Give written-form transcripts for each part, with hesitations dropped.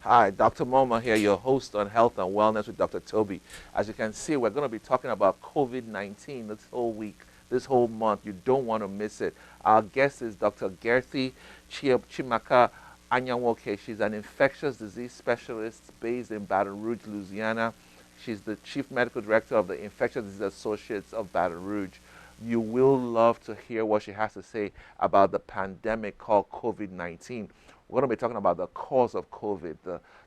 Hi, Dr. Moma here, your host on Health and Wellness with Dr. Toby. As you can see, we're going to be talking about COVID-19 this whole week, this whole month. You don't want to miss it. Our guest is Dr. Gerthy Chimaka Anyanwoke. She's an infectious disease specialist based in Baton Rouge, Louisiana. She's the Chief Medical Director of the Infectious Disease Associates of Baton Rouge. You will love to hear what she has to say about the pandemic called COVID-19. We're going to be talking about the cause of COVID,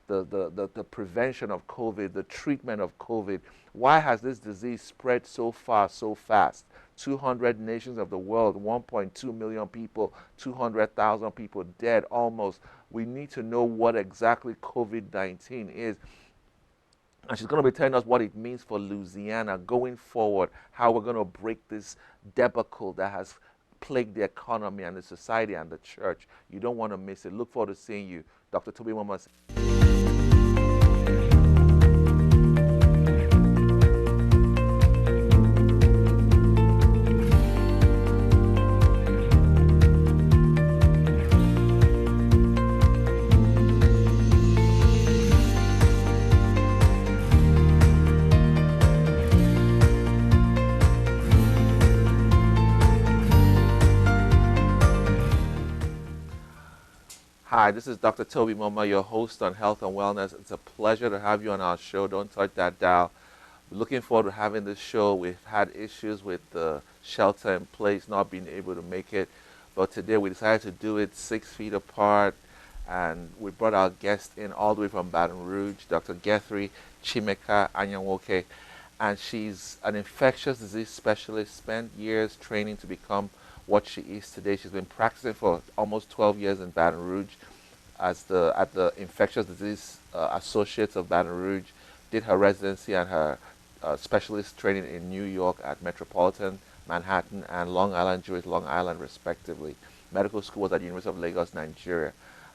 the prevention of COVID, the treatment of COVID. Why has this disease spread so far, so fast? 200 nations of the world, 1.2 million people, 200,000 people dead almost. We need to know what exactly COVID-19 is. And she's going to be telling us what it means for Louisiana going forward, how we're going to break this debacle that has plagued the economy and the society and the church. You don't want to miss it. Look forward to seeing you. Dr. Toby Moma. Hi, this is Dr. Toby Moma, your host on Health and Wellness. It's a pleasure to have you on our show. Don't touch that dial. We're looking forward to having this show. We've had issues with the shelter in place, not being able to make it. But today we decided to do it 6 feet apart. And we brought our guest in all the way from Baton Rouge, Dr. Gerthy Chimaka Anyanwoke. And she's an infectious disease specialist, spent years training to become what she is today. She's been practicing for almost 12 years in Baton Rouge at the Infectious Disease Associates of Baton Rouge, did her residency and her specialist training in New York at Metropolitan, Manhattan, and Long Island, Jewish Long Island, respectively. Medical school was at the University of Lagos, Nigeria.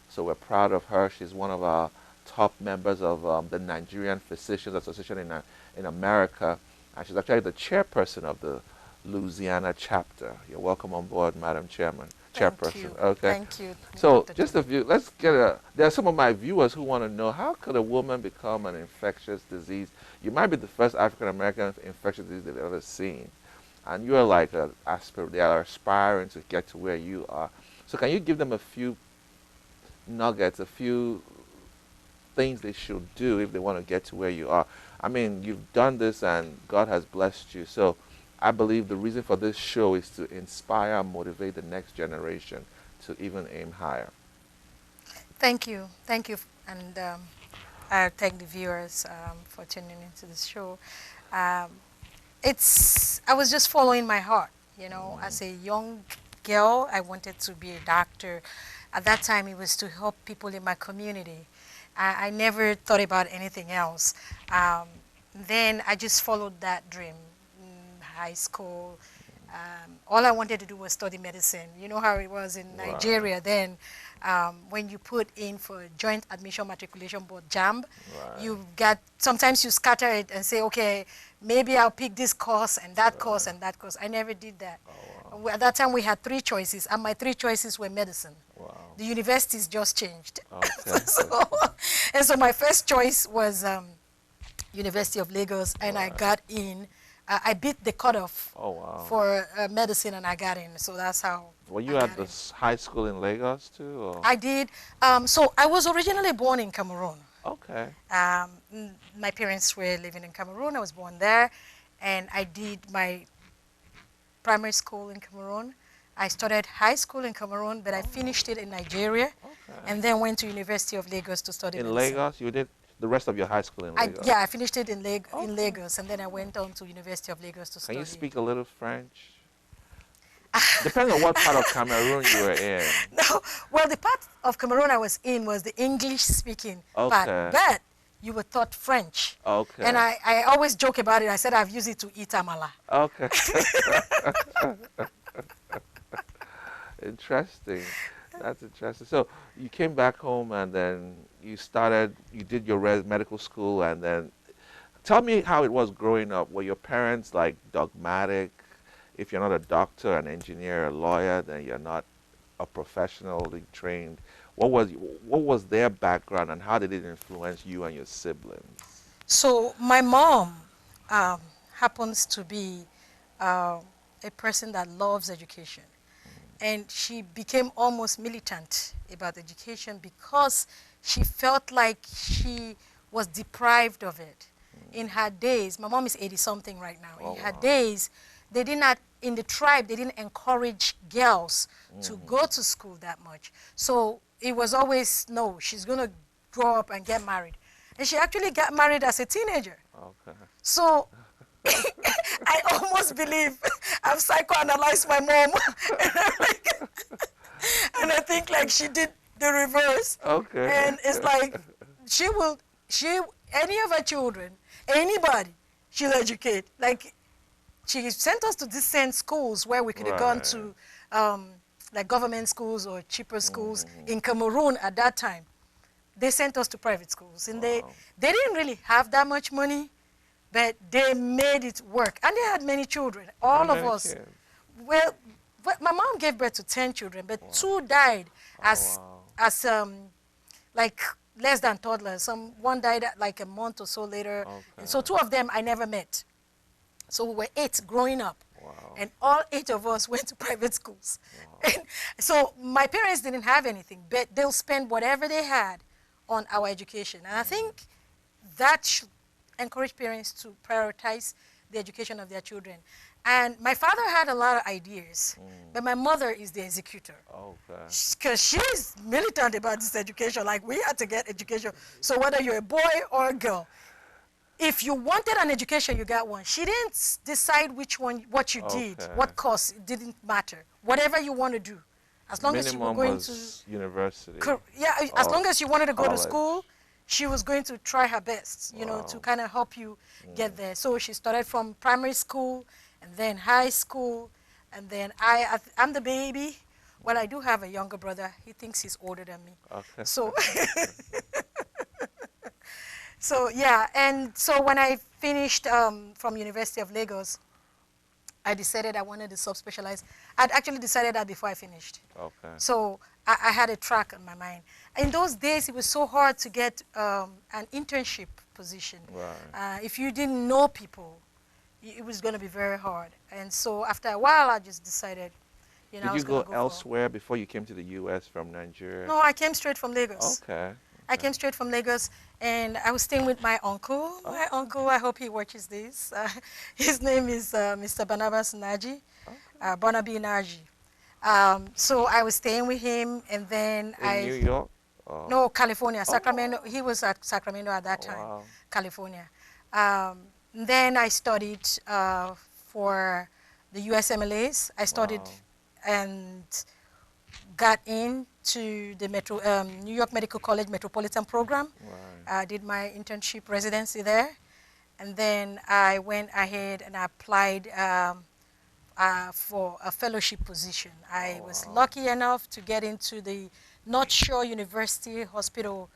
So we're proud of her. She's one of our top members of the Nigerian Physicians Association in America, and she's actually the chairperson of the Louisiana chapter. You're welcome on board, Madam Chairman. Thank Chairperson. you. Okay. Thank you. So Dr. just a Toby. few. Let's get a. There are some of my viewers who want to know how could a woman become an infectious disease. You might be the first African American infectious disease they've ever seen, and you are like a They are aspiring to get to where you are. So can you give them a few nuggets, a few things they should do if they want to get to where you are? I mean, you've done this and God has blessed you. So I believe the reason for this show is to inspire and motivate the next generation to even aim higher. Thank you. Thank you. And I thank the viewers for tuning into this show. Um, I was just following my heart. As a young girl, I wanted to be a doctor. At that time, it was to help people in my community. I never thought about anything else. Then I just followed that dream. High school, all I wanted to do was study medicine. You know how it was in Wow. Nigeria then. When you put in for Joint Admission Matriculation Board JAMB, Right. you got, sometimes you scatter it and say, okay, maybe I'll pick this course and that course and that course. I never did that. Oh, wow. At that time we had 3 choices, and my 3 choices were medicine. Wow. The universities just changed. Okay. And so my first choice was University of Lagos, and I got in. I beat the cutoff Oh, wow. for medicine, and I got in. So that's how. Were you I at got the in. high school in Lagos too? Or? I did. So I was originally born in Cameroon. Okay. My parents were living in Cameroon. I was born there, and I did my primary school in Cameroon. I started high school in Cameroon, but I finished it in Nigeria, Okay. and then went to University of Lagos to study In medicine. Lagos, you did the rest of your high school in Lagos. Yeah, I finished it in Okay. Lagos, and then I went on to University of Lagos to Can study. you speak a little French? Depends on what part of Cameroon you were in. No, well, the part of Cameroon I was in was the English-speaking part, Okay. but you were taught French. Okay. And I always joke about it. I said I've used it to eat amala. Okay. Interesting. That's interesting. So you came back home and then you did your medical school, and then tell me how it was growing up. Were your parents like dogmatic? If you're not a doctor, an engineer, a lawyer, then you're not are professionally trained. What was their background, and how did it influence you and your siblings? So my mom um, happens to be uh, a person that loves education. And she became almost militant about education because she felt like she was deprived of it. In her days, my mom is 80 something right now. Oh In her wow. days, they did not, in the tribe, they didn't encourage girls to go to school that much. So it was always, no, she's going to grow up and get married. And she actually got married as a teenager. Okay. So I almost believe I've psychoanalyzed my mom. And I think like she did the reverse. Okay. And it's like any of her children, anybody, she'll educate. Like she sent us to decent schools where we could have gone Right. to like government schools or cheaper schools in Cameroon at that time. They sent us to private schools, and Wow. they didn't really have that much money, but they made it work. And they had many children, How all of many us. kids? Well, my mom gave birth to 10 children, but Wow. 2 died as, wow. as like less than toddlers. One died at like a month or so later. Okay. And so 2 of them I never met. So we were 8 growing up. Wow. And all 8 of us went to private schools. And so my parents didn't have anything, but they'll spend whatever they had on our education. And I think that should encourage parents to prioritize the education of their children. And my father had a lot of ideas, but my mother is the executor. Okay. Because she's militant about this education. Like, we had to get education. So whether you're a boy or a girl, if you wanted an education, you got one. She didn't decide what you did, Okay. what course, it didn't matter. Whatever you want to do. As long as you were Minimum going was university. yeah, as or long as you wanted to go to college. school, she was going to try her best, to Wow. kind of help you get there. So she started from primary school, and then high school, and then I'm the baby. Well, I do have a younger brother. He thinks he's older than me. Okay. So, so yeah, and so when I finished from University of Lagos, I decided I wanted to subspecialize. I'd actually decided that before I finished. Okay. So I had a track on my mind. In those days, it was so hard to get an internship position. Right. If you didn't know people, it was going to be very hard. And so after a while, I just decided, I Did was you going go to go elsewhere before you came to the U.S. from Nigeria? No, I came straight from Lagos. Okay. I came straight from Lagos, and I was staying with my uncle. My uncle, I hope he watches this. His name is Mr. Barnabas Naji, Barnaby Naji. So I was staying with him, and then In New York? No, California, Sacramento. He was at Sacramento at that time, Wow. California. Then I studied for the USMLAs. I studied Wow. and got into the New York Medical College Metropolitan Program. Right. I did my internship residency there. And then I went ahead and applied for a fellowship position. I was wow. lucky enough to get into the North Shore University Hospital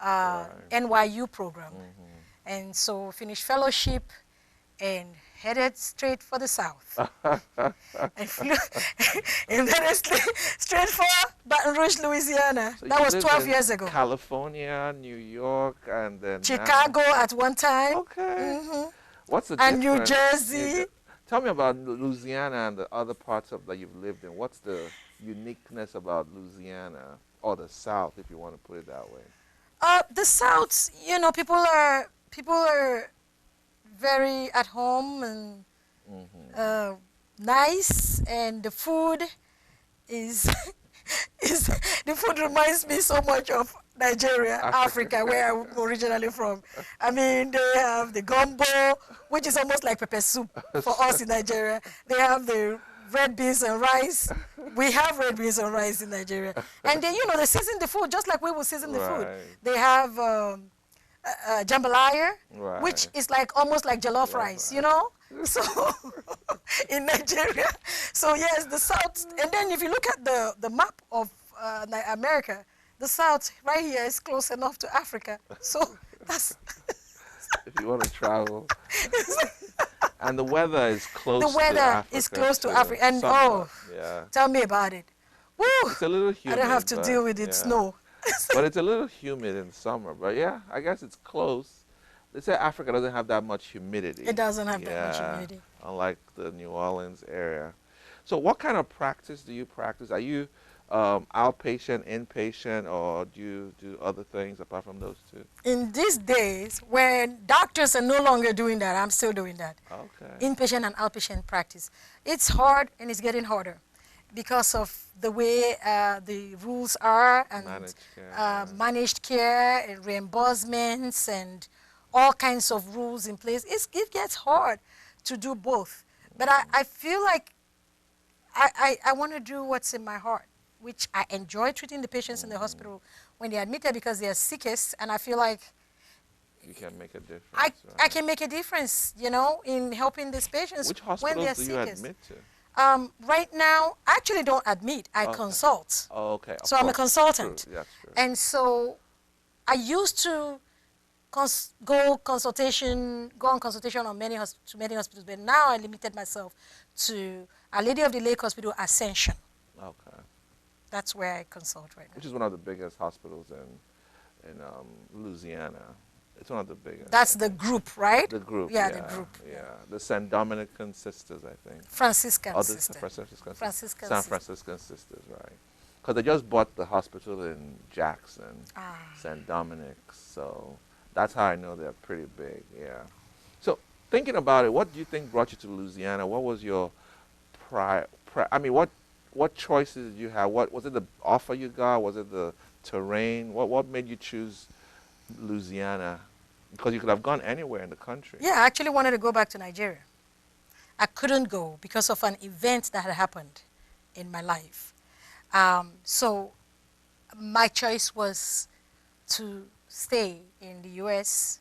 NYU program. And so finished fellowship and headed straight for the south. I flew and then straight for Baton Rouge, Louisiana. So That you was lived 12 in years ago. California, New York, and then Chicago at one time. Okay. Mhm. What's the And New difference? Jersey. Tell me about Louisiana and the other parts of that you've lived in. What's the uniqueness about Louisiana, or the South, if you want to put it that way? The South, people are very at home and nice, and the food is the food reminds me so much of Nigeria, Africa, where I'm originally from. I mean, they have the gumbo, which is almost like pepper soup for us in Nigeria. They have the red beans and rice. We have red beans and rice in Nigeria. And they, they season the food just like we will season the food. Right. They have jambalaya, Right. which is like almost like jollof rice, So in Nigeria, so yes, the South. And then if you look at the map of America, the South right here is close enough to Africa. So that's If you want to travel. And the weather is close the to weather Africa. is close to too. Africa. And Somewhat, yeah. tell me about it. Woo! It's a little I don't have humid, to but deal with it yeah. snow. But it's a little humid in summer. But yeah, I guess it's close. They say Africa doesn't have that much It humidity. doesn't have that much Yeah, humidity. unlike the New Orleans area. So what kind of practice do you practice? Are you outpatient, inpatient, or do you do other things apart from those two? In these days, when doctors are no longer doing that, I'm still doing that. Okay. Inpatient and outpatient practice. It's hard and it's getting harder because of the way the rules are and Managed care. managed care and reimbursements and all kinds of rules in place. It gets hard to do both. But I feel like I want to do what's in my heart, which I enjoy treating the patients in the hospital when they're admitted because they are sickest, and I feel like You can make a difference, I right? can make a difference, in helping these patients Which when they're hospitals do you sickest. admit to? Right now, I actually don't admit, I Okay. consult. Oh, okay. Of So I'm a course. True. consultant. That's true. And so I used to go on consultation on to many hospitals, but now I limited myself to Our Lady of the Lake Hospital, Ascension. Okay. That's where I consult right now. Which is one of the biggest hospitals in Louisiana. It's one of the biggest. That's I the think. group, right? The group. Yeah, Yeah, the group. Yeah. The San Dominican Sisters, I think. Franciscan Oh, the sister. Franciscan Franciscan San sister. Franciscan Sisters, right? Because they just bought the hospital in Jackson, Ah. St. Dominic's. So that's how I know they're pretty big, yeah. So thinking about it, what do you think brought you to Louisiana? What was your what choices did you have? What was it, the offer you got? Was it the terrain? What made you choose Louisiana? Because you could have gone anywhere in the country. Yeah, I actually wanted to go back to Nigeria. I couldn't go because of an event that had happened in my life. So my choice was to stay in the US.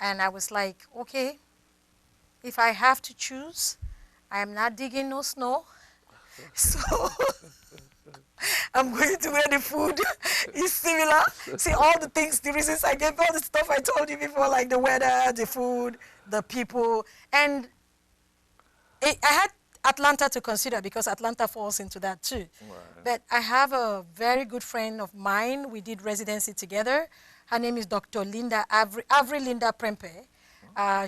And I was like, okay, if I have to choose, I am not digging no snow. So I'm going to where the food is similar. See, all the things, the reasons I gave, all the stuff I told you before, like the weather, the food, the people. And I had Atlanta to consider because Atlanta falls into that too. Right. But I have a very good friend of mine. We did residency together. Her name is Dr. Linda Avery Linda Prempe.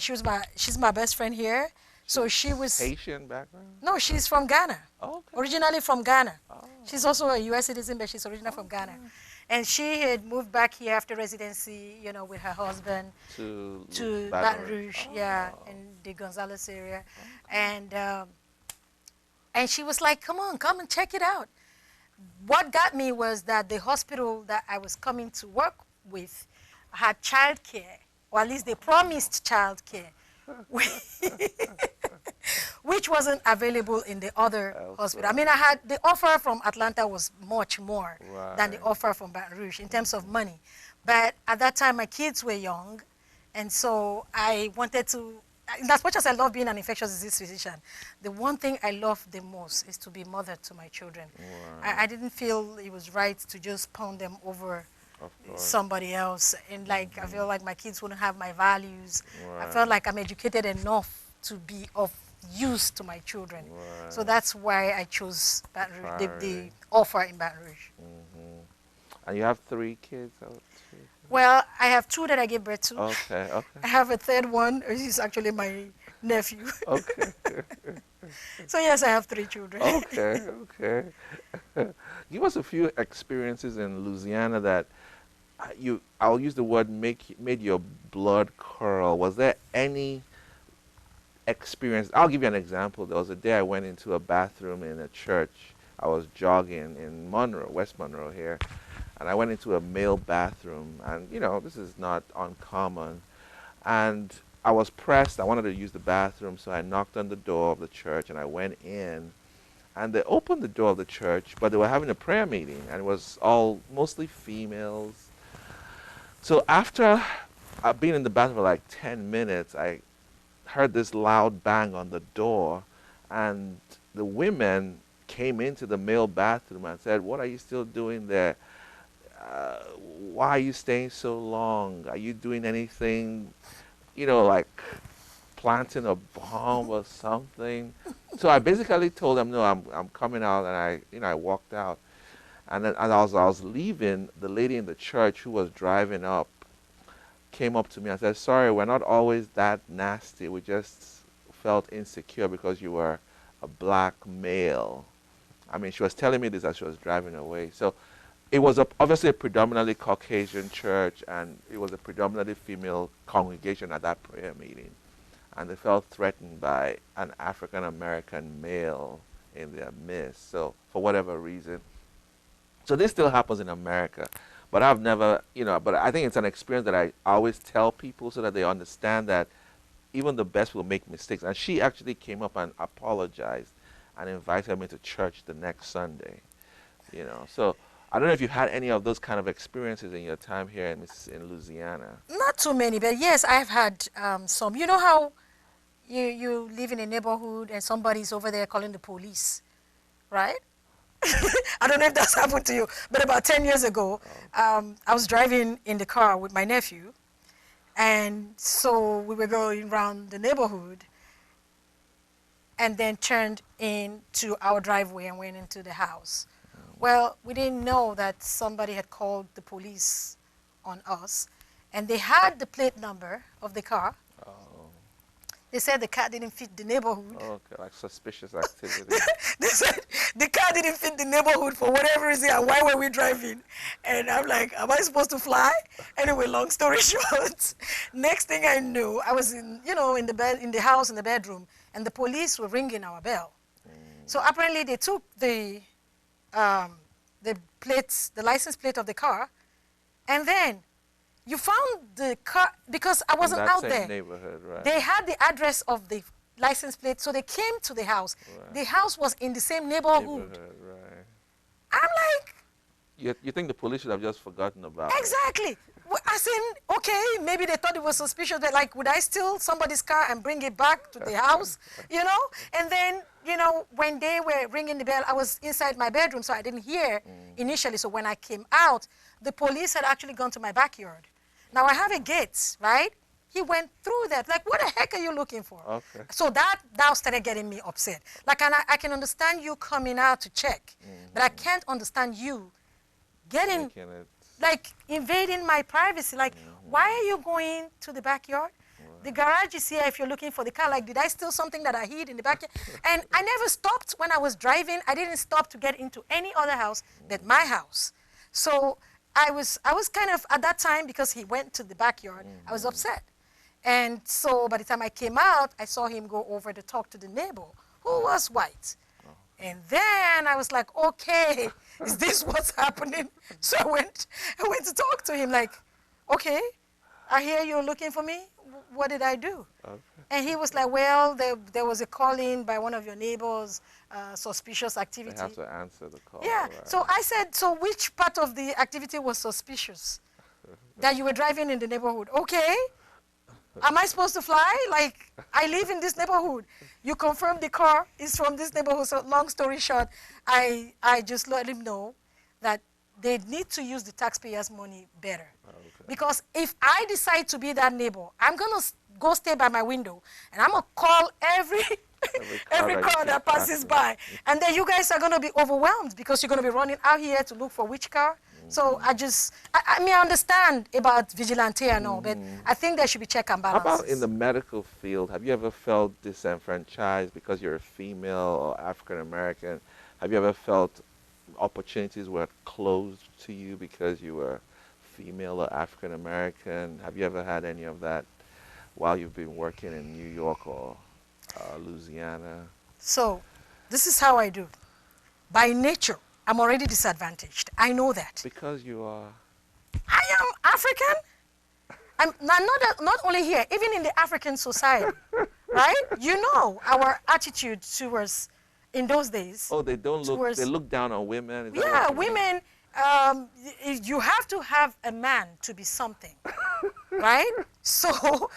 She's my best friend here. So she was Haitian background? no, she's from Ghana. Oh, okay. Originally from Ghana. Oh. She's also a U.S. citizen, but she's originally from Ghana. And she had moved back here after residency, with her husband to Baton Rouge, yeah, in the Gonzales area. And she was like, come and check it out. What got me was that the hospital that I was coming to work with had childcare, or at least they promised childcare, which wasn't available in the other hospital. I mean, the offer from Atlanta was much more than the Right. offer from Baton Rouge in terms of money. But at that time, my kids were young, and so I wanted to, as much as I love being an infectious disease physician, the one thing I love the most is to be mother to my children. I didn't feel it was right to just pound them over Of course. somebody else. And like, I feel like my kids wouldn't have my values. I Right. felt like I'm educated enough to be of use to my children. Right. So that's why I chose Baton Rouge, the Priority. offer in Baton Rouge. And you have 3 kids? Oh, 2. Well, I have 2 that I gave birth to. Okay, I okay. have a third one. He's actually my nephew. Okay. So yes, I have 3 children. Okay, okay. Give us a few experiences in Louisiana that I'll use the word made your blood curl. Was there any experience? I'll give you an example. There was a day I went into a bathroom in a church. I was jogging in Monroe, West Monroe here, and I went into a male bathroom, and this is not uncommon. And I was pressed. I wanted to use the bathroom, so I knocked on the door of the church, and I went in. And they opened the door of the church, but they were having a prayer meeting, and it was all mostly females. So after I'd been in the bathroom for like 10 minutes, I heard this loud bang on the door, and the women came into the male bathroom and said, "What are you still doing there? Why are you staying so long? Are you doing anything, like planting a bomb or something So I basically told them, no, I'm coming out, and I walked out. And then as I was leaving, the lady in the church who was driving up came up to me and said, sorry, we're not always that nasty. We just felt insecure because you were a black male. I mean, she was telling me this as she was driving away. So it was obviously a predominantly Caucasian church, and it was a predominantly female congregation at that prayer meeting. And they felt threatened by an African American male in their midst. So for whatever reason. So this still happens in America. But I've never, but I think it's an experience that I always tell people so that they understand that even the best will make mistakes. And she actually came up and apologized and invited me to church the next Sunday. So I don't know if you had any of those kind of experiences in your time here in Louisiana. Not too many, but yes, I've had some. You know how you live in a neighborhood and somebody's over there calling the police, right? I don't know if that's happened to you, but about 10 years ago, I was driving in the car with my nephew, and so we were going around the neighborhood and then turned into our driveway and went into the house. Well, we didn't know that somebody had called the police on us, and they had the plate number of the car. Oh. They said the car didn't fit the neighborhood. Okay, like suspicious activity. They said the car didn't fit the neighborhood for whatever reason, and why were we driving? And I'm like, am I supposed to fly? Anyway, long story short, next thing I knew, I was in the bed, in the house, in the bedroom, and the police were ringing our bell. So apparently they took the plates, the license plate of the car, and then you found the car, because I wasn't out there. Neighborhood, right? They had the address of the license plate, so they came to the house. Right. The house was in the same neighborhood. Right. I'm like... You think the police should have just forgotten about exactly. it? I said, okay, maybe they thought it was suspicious, but like, would I steal somebody's car and bring it back to the house, And then, when they were ringing the bell, I was inside my bedroom, so I didn't hear initially. So when I came out, the police had actually gone to my backyard. Now, I have a gate, right? He went through that. Like, what the heck are you looking for? Okay. So that now started getting me upset. Like, and I can understand you coming out to check, but I can't understand you getting... like invading my privacy. Like, why are you going to the backyard? Right. The garage is here if you're looking for the car. Like, did I steal something that I hid in the backyard? And I never stopped when I was driving. I didn't stop to get into any other house but my house. So I was kind of, at that time, because he went to the backyard, I was upset. And so by the time I came out, I saw him go over to talk to the neighbor, who was white. And then I was like, okay, is this what's happening? So I went to talk to him, like, okay, I hear you're looking for me. What did I do? Okay. And he was like, well, there was a call-in by one of your neighbors, suspicious activity. They have to answer the call. Yeah. Right. So I said, so which part of the activity was suspicious? That you were driving in the neighborhood. Okay. Am I supposed to fly? Like, I live in this neighborhood. You confirm the car is from this neighborhood. So long story short, I just let him know that they need to use the taxpayers' money better. Okay. Because if I decide to be that neighbor, I'm going to go stay by my window, and I'm going to call every car that passes by. And then you guys are going to be overwhelmed because you're going to be running out here to look for which car. So I mean, I understand about vigilante and all, but I think there should be check and balances. How about in the medical field? Have you ever felt disenfranchised because you're a female or African American? Have you ever felt opportunities were closed to you because you were female or African American? Have you ever had any of that while you've been working in New York or Louisiana? So this is how I do. By nature, I'm already disadvantaged. I know that. Because you are? I am African. I'm not only here, even in the African society, right? You know our attitude towards, in those days. Oh, they don't look, they look down on women? Is yeah, women, you have to have a man to be something, right? So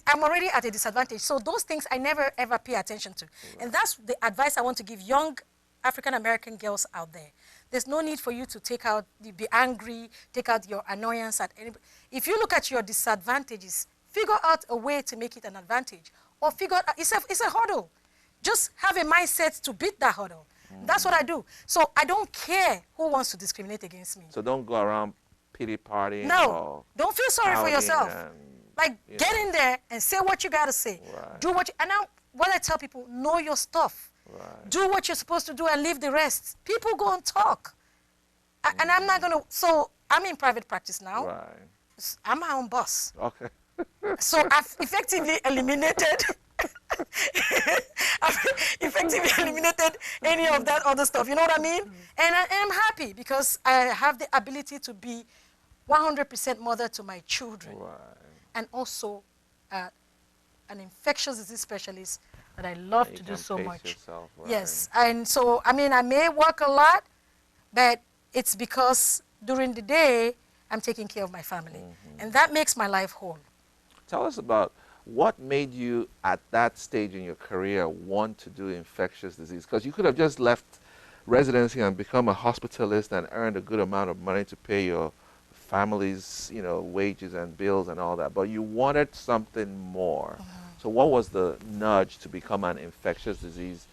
I'm already at a disadvantage. So those things I never ever pay attention to. Right. And that's the advice I want to give young African-American girls out there. There's no need for you to be angry, take out your annoyance at anybody. If you look at your disadvantages, figure out a way to make it an advantage. Or figure out, it's a hurdle. just have a mindset to beat that hurdle. That's what I do. So I don't care who wants to discriminate against me. So don't go around pity partying. No, don't feel sorry for yourself. Like, get in there and say what you got to say. Right. Do what you, and now what I tell people, know your stuff. Right. Do what you're supposed to do and leave the rest. People go and talk. And I'm not going to, so I'm in private practice now. Right. I'm my own boss. Okay. So I've effectively eliminated I've effectively eliminated any of that other stuff. You know what I mean? And I'm happy because I have the ability to be 100% mother to my children. Right. And also an infectious disease specialist that I love to do so much. Yourself, right. Yes. And so, I mean, I may work a lot, but it's because during the day, I'm taking care of my family. And that makes my life whole. Tell us about what made you, at that stage in your career, want to do infectious disease? Because you could have just left residency and become a hospitalist and earned a good amount of money to pay your family's, wages and bills and all that. But you wanted something more. So what was the nudge to become an infectious disease?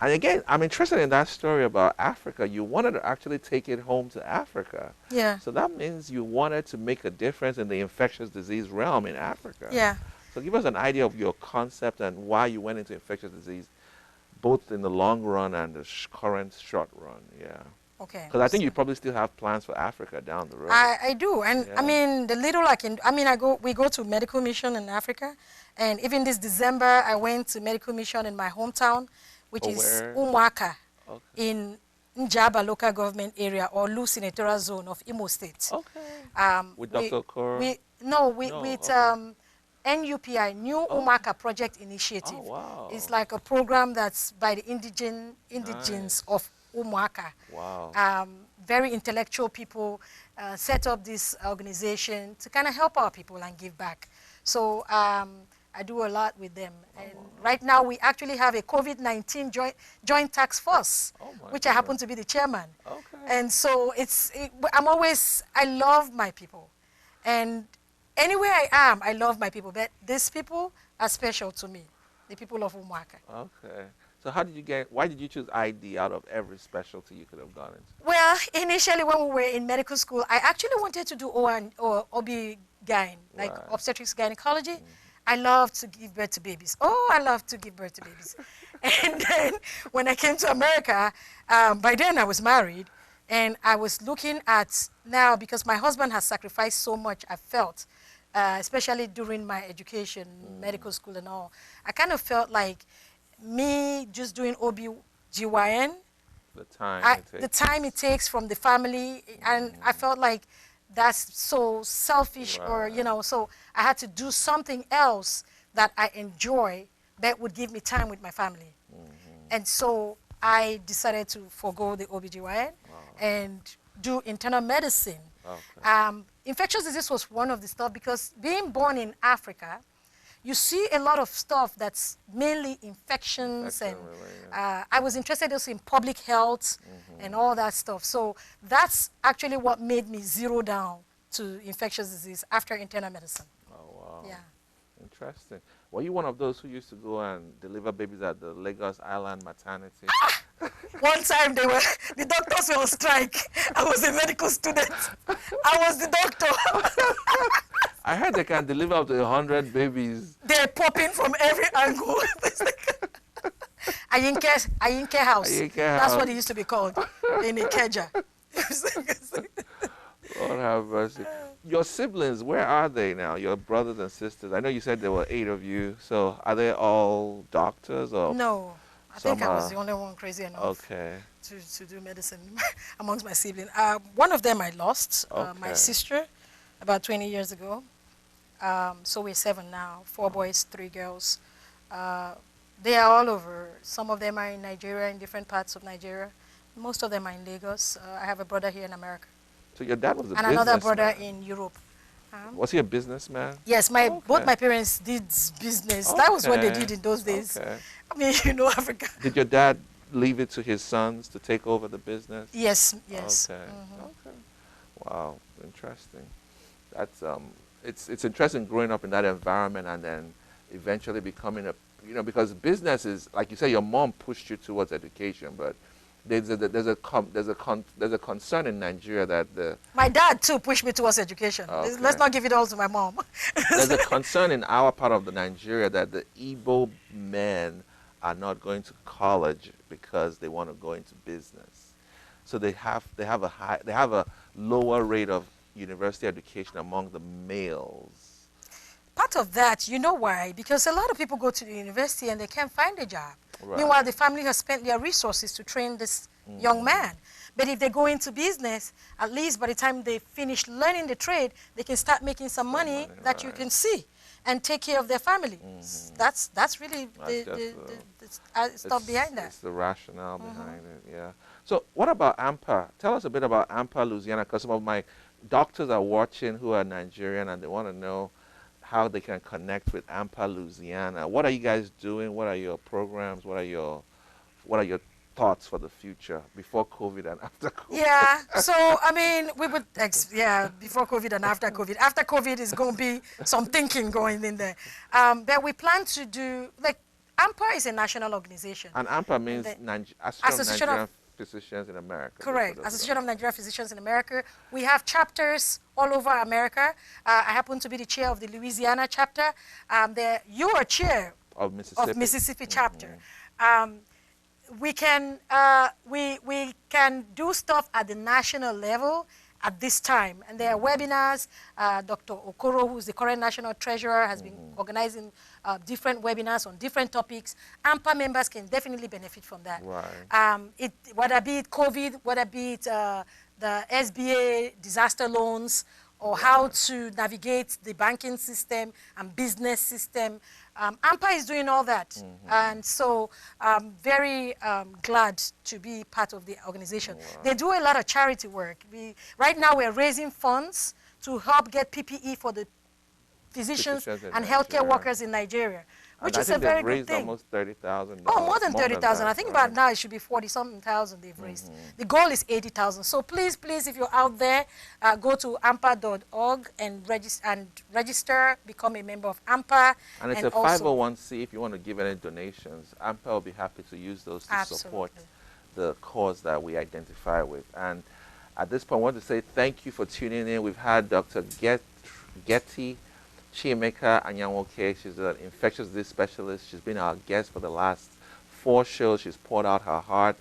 And again, I'm interested in that story about Africa. You wanted to actually take it home to Africa. Yeah. So that means you wanted to make a difference in the infectious disease realm in Africa. Yeah. So give us an idea of your concept and why you went into infectious disease, both in the long run and the current short run. Yeah. Okay. Because I think you probably still have plans for Africa down the road. I do. And Yeah. I mean, the little I can, I mean, we go to medical mission in Africa. And even this December, I went to medical mission in my hometown, which is where? Umuaka, Okay. in Njaba local government area or Lu senatorial zone of Imo State. Okay. With Dr. Okoro? No, No, with okay. NUPI, New Umuaka Project Initiative. Oh, wow. It's like a program that's by the indigenes Nice. of Umuaka. Wow. Very intellectual people set up this organization to kind of help our people and give back. So I do a lot with them. And right now we actually have a COVID-19 joint task force, which I happen to be the chairman. Okay. And so I love my people. And anywhere I am, I love my people. But these people are special to me, the people of Umuaka. Okay. So why did you choose ID out of every specialty you could have gone into? Well, initially when we were in medical school, I actually wanted to do OB-GYN, like Right. obstetrics gynecology. I love to give birth to babies. Oh, I love to give birth to babies. And then when I came to America, by then I was married, and I was looking at now, because my husband has sacrificed so much, I felt, especially during my education, medical school and all, I kind of felt like me just doing OB-GYN, the time it takes from the family, and I felt like that's so selfish, or so I had to do something else that I enjoy that would give me time with my family. And so I decided to forego the OB-GYN and do internal medicine. Okay. Infectious disease was one of the stuff, because being born in Africa, you see a lot of stuff that's mainly infections, and I was interested also in public health and all that stuff. So that's actually what made me zero down to infectious disease after internal medicine. Oh, wow. Yeah. Interesting. Were you one of those who used to go and deliver babies at the Lagos Island maternity? One time the doctors were on strike. I was a medical student. I was the doctor. I heard they can deliver up to 100 babies. They're popping from every angle. Ayinke House. Ayinke That's House. what it used to be called in Ikeja. Lord have mercy. Your siblings, where are they now? Your brothers and sisters? I know you said there were 8 of you. So are they all doctors or? No, I think I was the only one crazy enough Okay. to do medicine amongst my siblings. One of them I lost, my Okay. sister, about 20 years ago. So we're 7 now, 4 boys, 3 girls. They are all over. Some of them are in Nigeria, in different parts of Nigeria. Most of them are in Lagos. I have a brother here in America. So your dad was a And businessman. another brother in Europe. Was he a businessman? Yes, both my parents did business. That was what they Okay. did in those days. Okay. I mean, Africa. Did your dad leave it to his sons to take over the business? Yes, yes. Okay. Okay. Wow, interesting. That's it's interesting growing up in that environment and then eventually becoming a you know, because business is, like you say, your mom pushed you towards education, but there's a concern in Nigeria that My dad too pushed me towards education. Let's okay, not give it all to my mom. there's a concern in our part of the Nigeria that the Igbo men are not going to college because they want to go into business. So they have a lower rate of university education among the males. Part of that, you know why? Because a lot of people go to the university and they can't find a job. Right. Meanwhile, the family has spent their resources to train this young man. But if they go into business, at least by the time they finish learning the trade, they can start making some money that you right. can see and take care of their family. That's really That's the stuff behind that. It's the rationale behind it, yeah. So what about AMPA? Tell us a bit about AMPA Louisiana, because some of my doctors are watching who are Nigerian and they want to know how they can connect with AMPA Louisiana. What are you guys doing? What are your programs? What are your thoughts for the future before COVID and after COVID? Yeah, so I mean, we would, before COVID and after COVID. After COVID is going to be some thinking going in there. But we plan to do, like, AMPA is a national organization. And AMPA means Association of Nigerian Physicians in America. Correct, Association of Nigerian Physicians in America. We have chapters all over America. I happen to be the chair of the Louisiana chapter. You are chair of Mississippi chapter. We can do stuff at the national level at this time, and there are webinars. Dr. Okoro, who's the current national treasurer, has been organizing different webinars on different topics. AMPA members can definitely benefit from that. Right. Whether be it COVID, whether be it the SBA disaster loans, or how to navigate the banking system and business system. AMPA is doing all that. And so I'm very glad to be part of the organization. Wow. They do a lot of charity work. Right now we're raising funds to help get PPE for the physicians and healthcare workers in Nigeria, which is a very good thing. Almost $30,000. Oh, more than 30,000. I think about now it should be 40-something thousand they've raised. The goal is 80,000. So please, please, if you're out there, go to ampa.org and register, become a member of AMPA. And it's a 501c if you want to give any donations. AMPA will be happy to use those to support the cause that we identify with. And at this point, I want to say thank you for tuning in. We've had Dr. Getty Chiemeka Anyanwoke. She's an infectious disease specialist. She's been our guest for the last 4 shows. She's poured out her heart.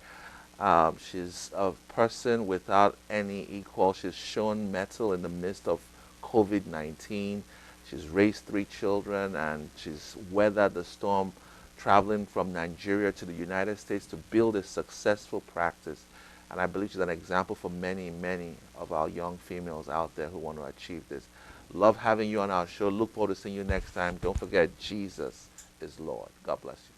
She's a person without any equal. She's shown mettle in the midst of COVID-19. She's raised 3 children, and she's weathered the storm, traveling from Nigeria to the United States to build a successful practice. And I believe she's an example for many, many of our young females out there who want to achieve this. Love having you on our show. Look forward to seeing you next time. Don't forget, Jesus is Lord. God bless you.